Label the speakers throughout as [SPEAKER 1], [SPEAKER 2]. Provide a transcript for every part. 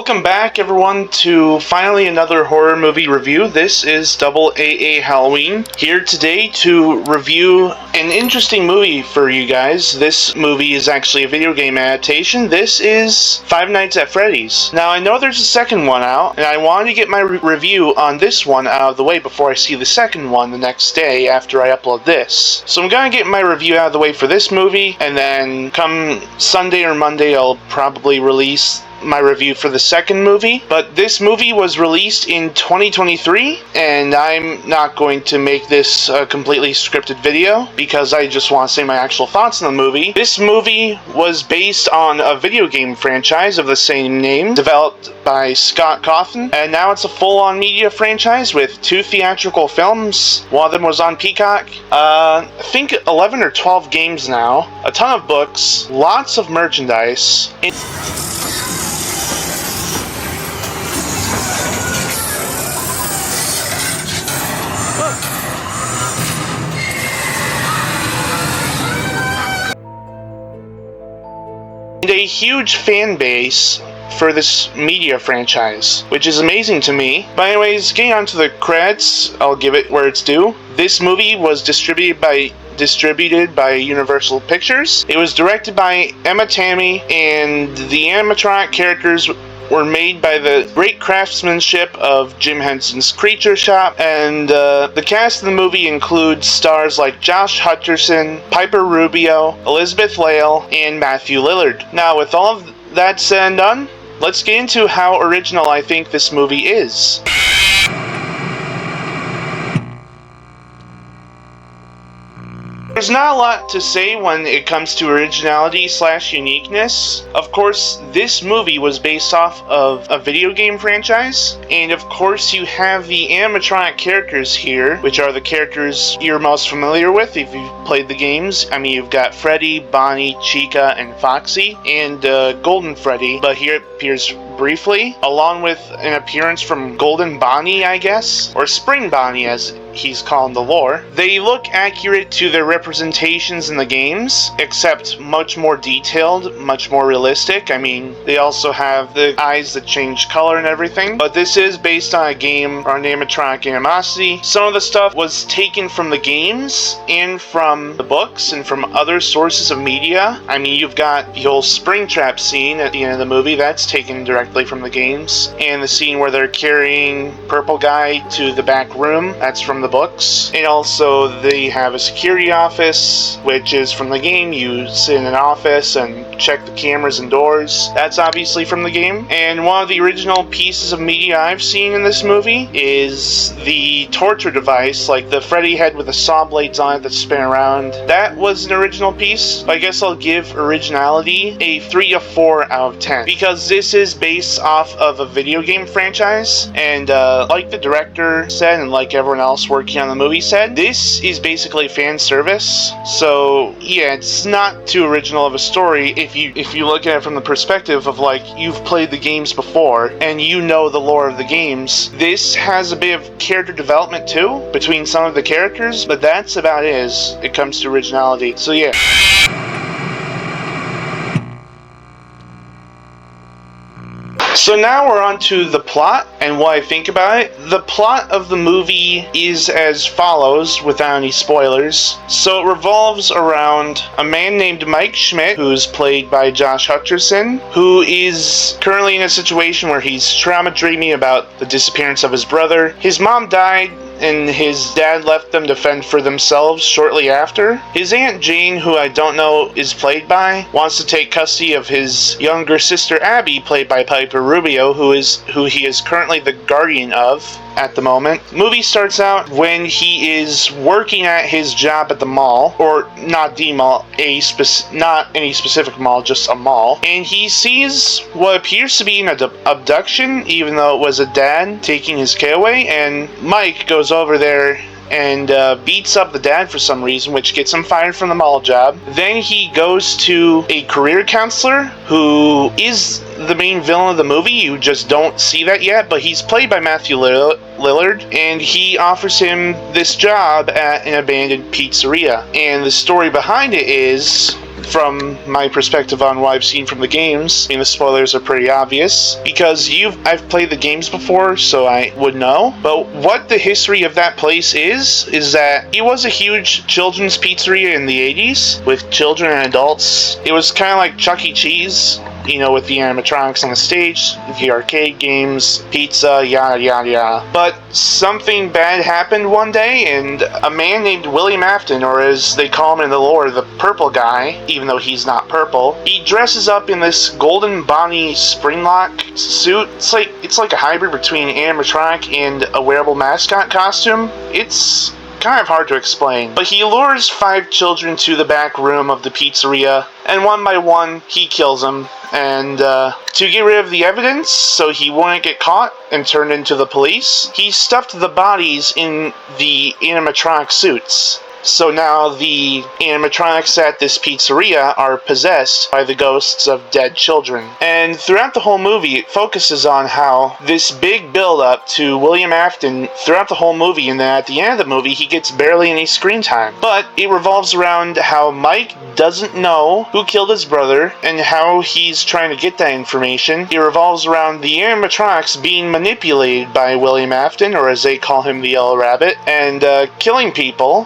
[SPEAKER 1] Welcome back, everyone, to finally another horror movie review. This is Double AA Halloween, here today to review an interesting movie for you guys. This movie is actually a video game adaptation. This is Five Nights at Freddy's. Now, I know there's a second one out, and I wanted to get my review on this one out of the way before I see the second one the next day after I upload this. So I'm going to get my review out of the way for this movie, and then come Sunday or Monday, I'll probably release my review for the second movie. But this movie was released in 2023, and I'm not going to make this a completely scripted video because I just want to say my actual thoughts on the movie. This movie was based on a video game franchise of the same name, developed by Scott Cawthon, and now it's a full-on media franchise with 2 theatrical films. One of them was on Peacock. I think 11 or 12 games now, a ton of books, lots of merchandise. And a huge fan base for this media franchise, which is amazing to me. But anyways, getting on to the credits, I'll give it where it's due. This movie was distributed by Universal Pictures. It was directed by Emma Tammy, and the animatronic characters were made by the great craftsmanship of Jim Henson's Creature Shop, and the cast of the movie includes stars like Josh Hutcherson, Piper Rubio, Elizabeth Lail, and Matthew Lillard. Now, with all of that said and done, let's get into how original I think this movie is. There's not a lot to say when it comes to originality / uniqueness. Of course, this movie was based off of a video game franchise, and of course you have the animatronic characters here, which are the characters you're most familiar with if you've played the games. I mean, you've got Freddy, Bonnie, Chica, and Foxy, and Golden Freddy, but here it appears briefly, along with an appearance from Golden Bonnie, I guess, or Spring Bonnie as he's called in the lore. They look accurate to their representations in the games, except much more detailed, much more realistic. I mean, they also have the eyes that change color and everything, but this is based on a game or an animatronic animosity. Some of the stuff was taken from the games and from the books and from other sources of media. I mean, you've got the whole Springtrap scene at the end of the movie, that's taken directly from the games, and the scene where they're carrying Purple Guy to the back room, that's from the books. And also they have a security office, which is from the game. You sit in an office and check the cameras and doors, that's obviously from the game. And one of the original pieces of media I've seen in this movie is the torture device, like the Freddy head with the saw blades on it that spin around. That was an original piece. I guess I'll give originality a 3 or 4 out of 10, because this is based off of a video game franchise, and like the director said and like everyone else working on the movie said, this is basically fan service. So yeah, it's not too original of a story if you look at it from the perspective of like you've played the games before and you know the lore of the games. This has a bit of character development too between some of the characters, but that's about it as it comes to originality. So yeah. So now we're on to the plot and what I think about it. The plot of the movie is as follows, without any spoilers. So it revolves around a man named Mike Schmidt, who's played by Josh Hutcherson, who is currently in a situation where he's trauma dreaming about the disappearance of his brother. His mom died, and his dad left them to fend for themselves shortly after. His Aunt Jane, who I don't know is played by, wants to take custody of his younger sister Abby, played by Piper Rubio, who he is currently the guardian of at the moment. Movie starts out when he is working at his job at the mall, or not the mall, not any specific mall, just a mall, and he sees what appears to be an abduction, even though it was a dad taking his kid away, and Mike goes over there and beats up the dad for some reason, which gets him fired from the mall job. Then he goes to a career counselor who is the main villain of the movie. You just don't see that yet, but he's played by Matthew Lillard, and he offers him this job at an abandoned pizzeria. And the story behind it is from my perspective on what I've seen from the games. I mean, the spoilers are pretty obvious because I've played the games before, so I would know. But what the history of that place is that it was a huge children's pizzeria in the 80s with children and adults. It was kind of like Chuck E. Cheese, you know, with the animatronics on the stage, the arcade games, pizza, yada yada yada. But something bad happened one day, and a man named William Afton, or as they call him in the lore, the purple guy, even though he's not purple, he dresses up in this Golden Bonnie Springlock suit. It's like a hybrid between animatronic and a wearable mascot costume. It's kind of hard to explain, but he lures 5 children to the back room of the pizzeria, and one by one he kills them, and to get rid of the evidence so he wouldn't get caught and turned into the police, he stuffed the bodies in the animatronic suits. So now the animatronics at this pizzeria are possessed by the ghosts of dead children. And throughout the whole movie, it focuses on how this big build-up to William Afton throughout the whole movie, and then at the end of the movie, he gets barely any screen time. But it revolves around how Mike doesn't know who killed his brother and how he's trying to get that information. It revolves around the animatronics being manipulated by William Afton, or as they call him, the Yellow Rabbit, and killing people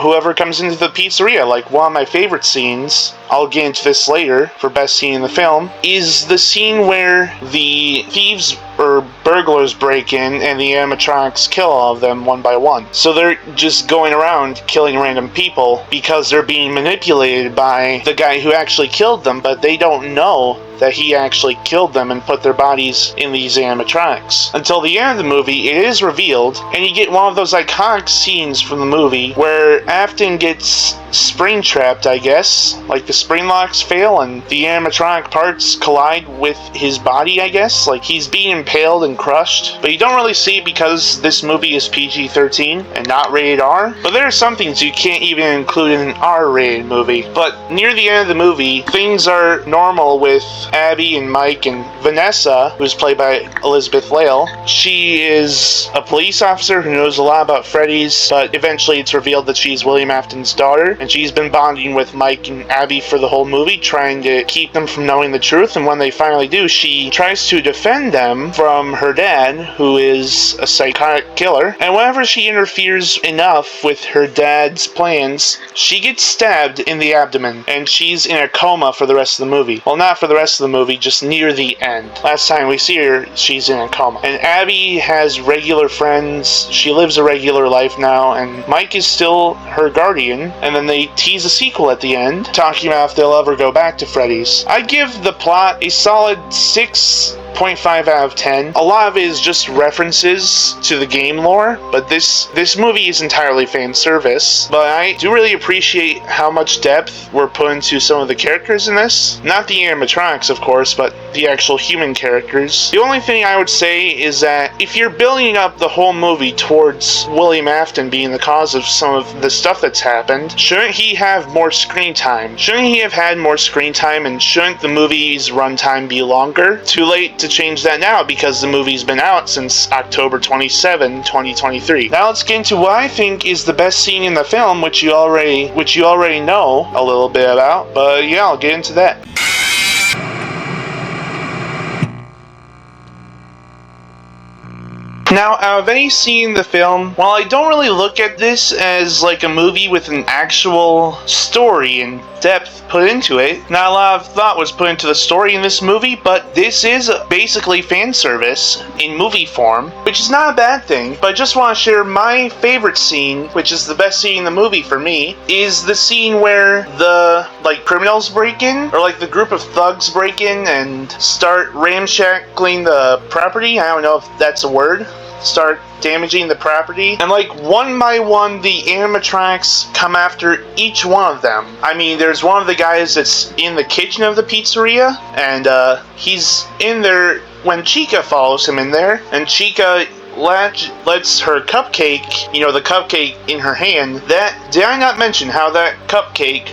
[SPEAKER 1] whoever comes into the pizzeria. Like, one of my favorite scenes, I'll get into this later, for best scene in the film, is the scene where the thieves or burglars break in and the animatronics kill all of them one by one. So they're just going around killing random people because they're being manipulated by the guy who actually killed them, but they don't know that he actually killed them and put their bodies in these animatronics. Until the end of the movie, it is revealed, and you get one of those iconic scenes from the movie where Afton gets spring-trapped, I guess. Like, the spring locks fail and the animatronic parts collide with his body, I guess. Like, he's being impaled and crushed. But you don't really see it because this movie is PG-13 and not rated R. But there are some things you can't even include in an R-rated movie. But near the end of the movie, things are normal with Abby and Mike and Vanessa, who's played by Elizabeth Lail. She is a police officer who knows a lot about Freddy's, but eventually it's revealed that she's William Afton's daughter, and she's been bonding with Mike and Abby for the whole movie, trying to keep them from knowing the truth, and when they finally do, she tries to defend them from her dad, who is a psychotic killer, and whenever she interferes enough with her dad's plans, she gets stabbed in the abdomen, and she's in a coma for the rest of the movie. Well, not for the rest of the movie, just near the end. Last time we see her, she's in a coma. And Abby has regular friends, she lives a regular life now, and Mike is still her guardian, and then they tease a sequel at the end, talking about if they'll ever go back to Freddy's. I give the plot a solid 6.5 out of 10. A lot of it is just references to the game lore, but this movie is entirely fan service. But I do really appreciate how much depth were put into some of the characters in this. Not the animatronics, of course, but the actual human characters. The only thing I would say is that if you're building up the whole movie towards William Afton being the cause of some of the stuff that's happened, shouldn't he have more screen time? Shouldn't he have had more screen time, and shouldn't the movie's runtime be longer? Too late to change that now because the movie's been out since October 27, 2023. Now let's get into what I think is the best scene in the film, which you already know a little bit about, but yeah, I'll get into that. Now, out of any scene in the film, while I don't really look at this as like a movie with an actual story and depth put into it, not a lot of thought was put into the story in this movie, but this is basically fan service in movie form, which is not a bad thing. But I just want to share my favorite scene, which is the best scene in the movie for me, is the scene where the criminals break in, or like the group of thugs break in and start ramshackling the property. I don't know if that's a word. Start damaging the property, and like one by one the animatronics come after each one of them. I mean, there's one of the guys that's in the kitchen of the pizzeria, and he's in there when Chica follows him in there, and Chica lets her cupcake, the cupcake in her hand. That, did I not mention how that cupcake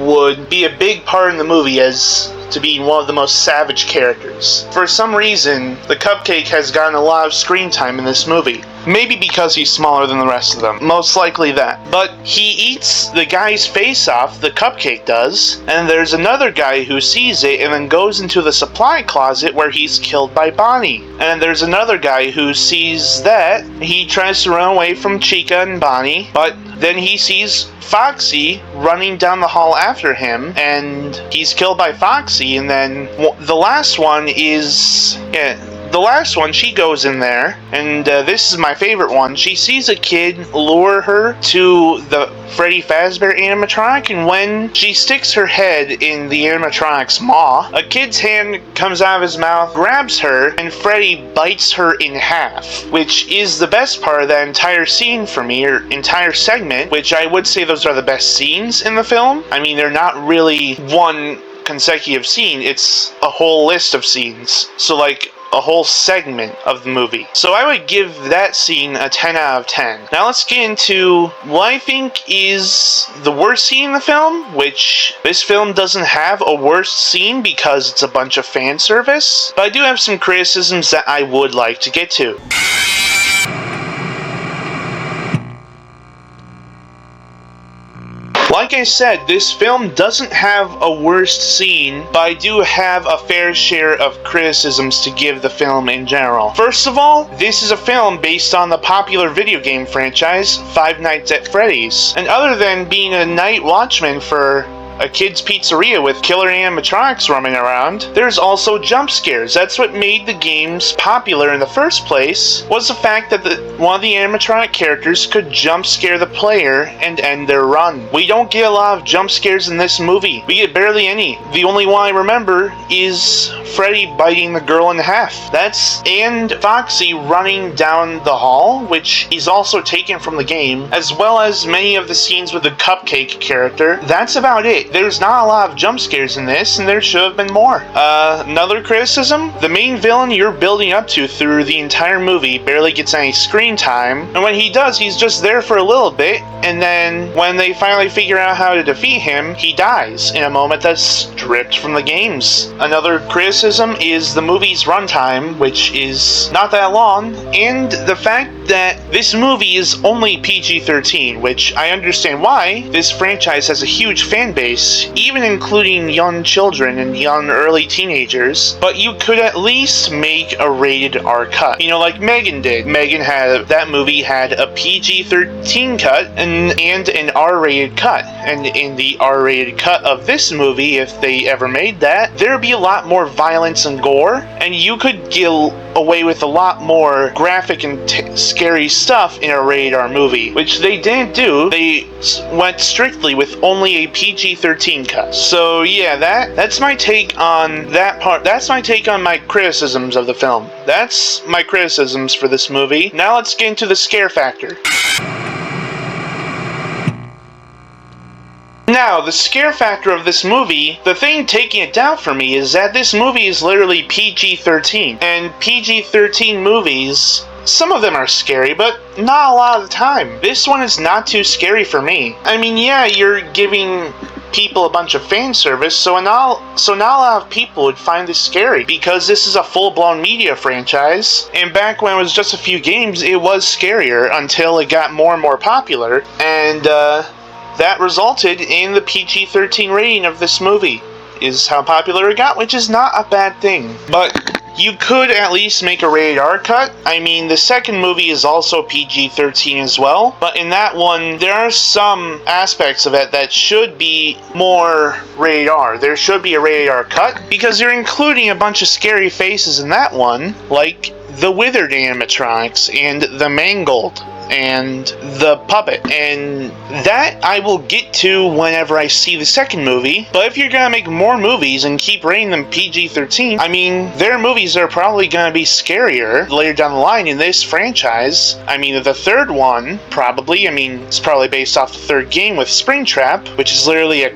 [SPEAKER 1] would be a big part in the movie as to be one of the most savage characters? For some reason, the cupcake has gotten a lot of screen time in this movie. Maybe because he's smaller than the rest of them. Most likely that. But he eats the guy's face off, the cupcake does, and there's another guy who sees it and then goes into the supply closet where he's killed by Bonnie. And there's another guy who sees that. He tries to run away from Chica and Bonnie, but then he sees Foxy running down the hall after him, and he's killed by Foxy. And then the last one is... The last one, she goes in there, and this is my favorite one. She sees a kid lure her to the Freddy Fazbear animatronic, and when she sticks her head in the animatronic's maw, a kid's hand comes out of his mouth, grabs her, and Freddy bites her in half, which is the best part of that entire scene for me, or entire segment, which I would say those are the best scenes in the film. I mean, they're not really one consecutive scene, it's a whole list of scenes. So, like, a whole segment of the movie. So I would give that scene a 10 out of 10. Now let's get into what I think is the worst scene in the film, which this film doesn't have a worst scene because it's a bunch of fan service, but I do have some criticisms that I would like to get to. Like I said, this film doesn't have a worst scene, but I do have a fair share of criticisms to give the film in general. First of all, this is a film based on the popular video game franchise, Five Nights at Freddy's. And other than being a night watchman for a kid's pizzeria with killer animatronics roaming around, there's also jump scares. That's what made the games popular in the first place, was the fact that one of the animatronic characters could jump scare the player and end their run. We don't get a lot of jump scares in this movie. We get barely any. The only one I remember is Freddy biting the girl in half. And Foxy running down the hall, which is also taken from the game, as well as many of the scenes with the cupcake character. That's about it. There's not a lot of jump scares in this, and there should have been more. Another criticism, the main villain you're building up to through the entire movie barely gets any screen time, and when he does, he's just there for a little bit, and then when they finally figure out how to defeat him, he dies in a moment that's stripped from the games. Another criticism is the movie's runtime, which is not that long, and the fact that this movie is only PG-13, which I understand why. This franchise has a huge fan base, even including young children and young early teenagers, but you could at least make a rated R cut. You know, like Megan did. That movie had a PG-13 cut and an R-rated cut. And in the R-rated cut of this movie, if they ever made that, there'd be a lot more violence and gore, and you could get away with a lot more graphic and scary stuff in a rated R movie, which they didn't do. They went strictly with only a PG-13 cut. So yeah, that's my take on that part. That's my take on my criticisms of the film. That's my criticisms for this movie. Now let's get into the scare factor. Now, the scare factor of this movie, the thing taking it down for me is that this movie is literally PG-13. And PG-13 movies, some of them are scary, but not a lot of the time. This one is not too scary for me. I mean, yeah, you're giving people a bunch of fan service, so not a lot of people would find this scary, because this is a full-blown media franchise, and back when it was just a few games, it was scarier until it got more and more popular, and that resulted in the PG-13 rating of this movie, is how popular it got, which is not a bad thing. But you could at least make a rated R cut. I mean, the second movie is also PG-13 as well, but in that one, there are some aspects of it that should be more rated R. There should be a rated R cut, because you're including a bunch of scary faces in that one, like the withered animatronics and the mangled and the puppet, and that I will get to whenever I see the second movie. But if you're gonna make more movies and keep rating them PG-13, I mean, their movies are probably gonna be scarier later down the line in this franchise. I mean, the third one, probably, I mean, it's probably based off the third game with Springtrap, which is literally a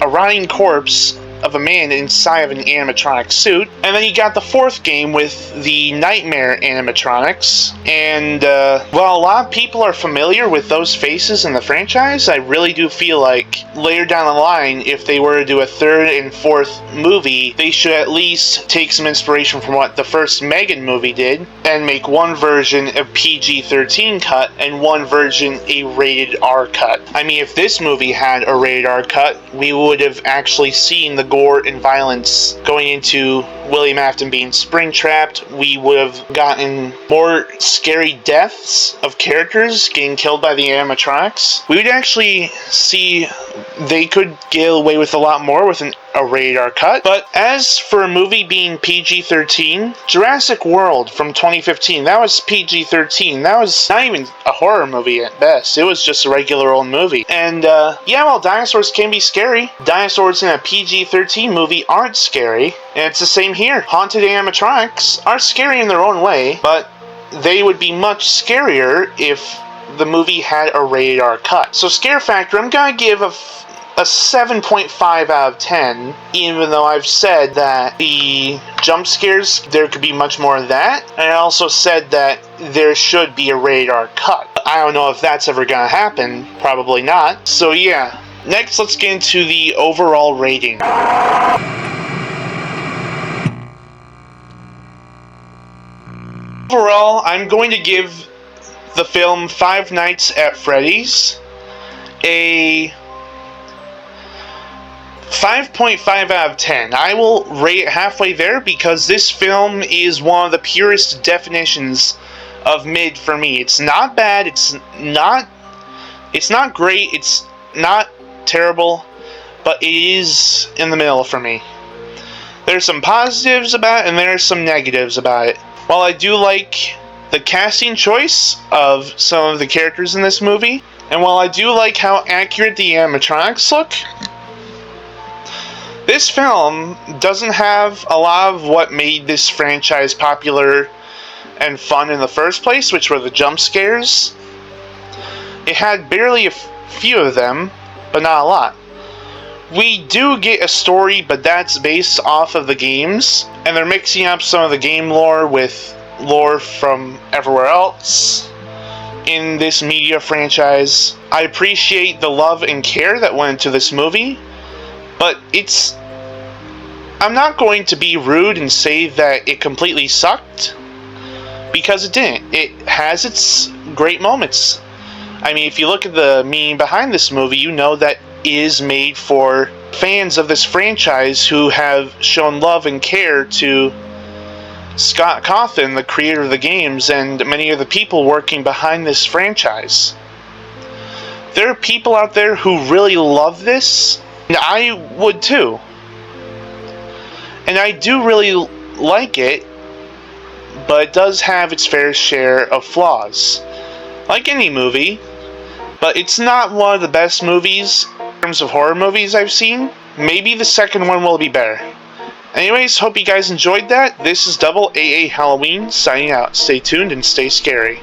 [SPEAKER 1] rotting corpse of a man inside of an animatronic suit. And then you got the fourth game with the Nightmare animatronics. And while a lot of people are familiar with those faces in the franchise, I really do feel like later down the line, if they were to do a third and fourth movie, they should at least take some inspiration from what the first Megan movie did and make one version a PG-13 cut and one version a rated R cut. I mean, if this movie had a rated R cut, we would have actually seen the gore and violence going into William Afton being springtrapped. We would have gotten more scary deaths of characters getting killed by the animatronics. We would actually see they could get away with a lot more with a rated R cut. But as for a movie being PG-13, Jurassic World from 2015, that was PG-13. That was not even a horror movie at best. It was just a regular old movie. And yeah, while dinosaurs can be scary, dinosaurs in a PG-13 movie aren't scary. And it's the same here. Haunted animatronics are scary in their own way, but they would be much scarier if the movie had a rated R cut. So scare factor, I'm gonna give a 7.5 out of 10, even though I've said that the jump scares, there could be much more of that, and I also said that there should be a rated R cut. I don't know if that's ever gonna happen, probably not. So yeah, next let's get into the overall rating. Overall, I'm going to give the film Five Nights at Freddy's a 5.5 out of 10. I will rate it halfway there because this film is one of the purest definitions of mid for me. It's not bad, it's not great, it's not terrible, but it is in the middle for me. There's some positives about it and there's some negatives about it. While I do like the casting choice of some of the characters in this movie, and while I do like how accurate the animatronics look, this film doesn't have a lot of what made this franchise popular and fun in the first place, which were the jump scares. It had barely a few of them, but not a lot. We do get a story, but that's based off of the games, and they're mixing up some of the game lore with lore from everywhere else in this media franchise. I appreciate the love and care that went into this movie, but I'm not going to be rude and say that it completely sucked, because it didn't. It has its great moments. I mean, if you look at the meaning behind this movie, you know that it is made for fans of this franchise who have shown love and care to Scott Cawthon, the creator of the games, and many of the people working behind this franchise. There are people out there who really love this, and I would too. And I do really like it, but it does have its fair share of flaws. Like any movie, but it's not one of the best movies in terms of horror movies I've seen. Maybe the second one will be better. Anyways, hope you guys enjoyed that. This is Double AA Halloween signing out. Stay tuned and stay scary.